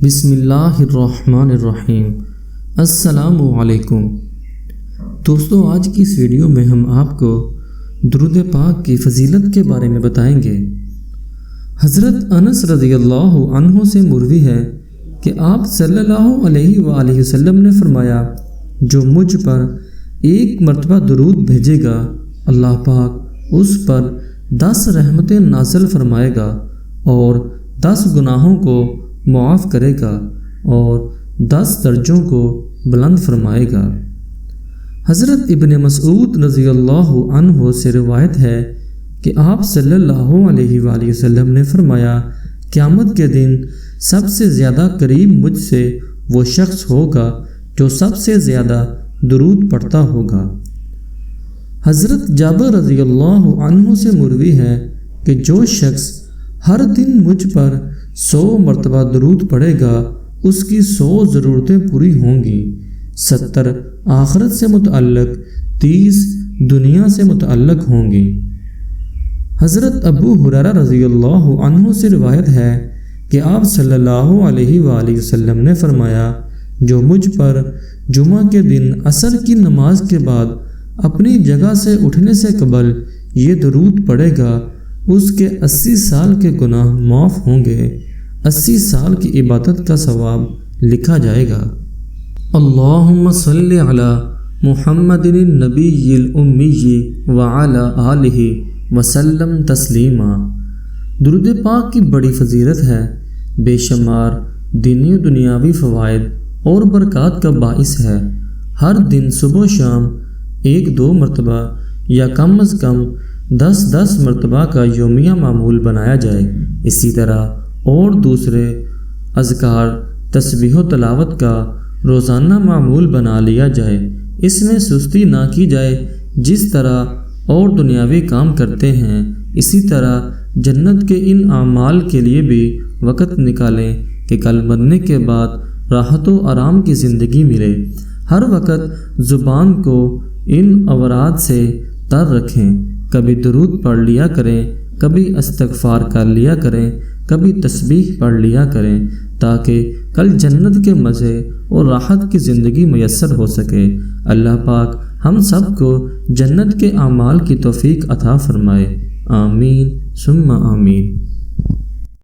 بسم اللہ الرحمن الرحیم۔ السلام علیکم دوستو، آج کی اس ویڈیو میں ہم آپ کو درود پاک کی فضیلت کے بارے میں بتائیں گے۔ حضرت انس رضی اللہ عنہ سے مروی ہے کہ آپ صلی اللہ علیہ وآلہ وسلم نے فرمایا، جو مجھ پر ایک مرتبہ درود بھیجے گا، اللہ پاک اس پر 10 رحمتیں نازل فرمائے گا اور 10 گناہوں کو معاف کرے گا اور 10 درجوں کو بلند فرمائے گا۔ حضرت ابن مسعود رضی اللہ عنہ سے روایت ہے کہ آپ صلی اللہ علیہ وآلہ وسلم نے فرمایا، قیامت کے دن سب سے زیادہ قریب مجھ سے وہ شخص ہوگا جو سب سے زیادہ درود پڑھتا ہوگا۔ حضرت جابر رضی اللہ عنہ سے مروی ہے کہ جو شخص ہر دن مجھ پر 100 مرتبہ درود پڑھے گا، اس کی 100 ضرورتیں پوری ہوں گی، 70 آخرت سے متعلق، 30 دنیا سے متعلق ہوں گی۔ حضرت ابو ہریرہ رضی اللہ عنہ سے روایت ہے کہ آپ صلی اللہ علیہ وآلہ وسلم نے فرمایا، جو مجھ پر جمعہ کے دن عصر کی نماز کے بعد اپنی جگہ سے اٹھنے سے قبل یہ درود پڑھے گا، اس کے 80 سال کے گناہ معاف ہوں گے، 80 سال کی عبادت کا ثواب لکھا جائے گا۔ اللہم صلی علی محمد النبی الامی وعلی آلہ وسلم تسلیما۔ درود پاک کی بڑی فضیلت ہے، بے شمار دینی و دنیاوی فوائد اور برکات کا باعث ہے۔ ہر دن صبح و شام 1-2 مرتبہ یا کم از کم 10 مرتبہ کا یومیہ معمول بنایا جائے۔ اسی طرح اور دوسرے اذکار، تسبیح و تلاوت کا روزانہ معمول بنا لیا جائے۔ اس میں سستی نہ کی جائے، جس طرح اور دنیاوی کام کرتے ہیں اسی طرح جنت کے ان اعمال کے لیے بھی وقت نکالیں کہ کل مرنے کے بعد راحت و آرام کی زندگی ملے۔ ہر وقت زبان کو ان اوراد سے تر رکھیں، کبھی درود پڑھ لیا کریں، کبھی استغفار کر لیا کریں، کبھی تسبیح پڑھ لیا کریں، تاکہ کل جنت کے مزے اور راحت کی زندگی میسر ہو سکے۔ اللہ پاک ہم سب کو جنت کے اعمال کی توفیق عطا فرمائے، آمین ثم آمین۔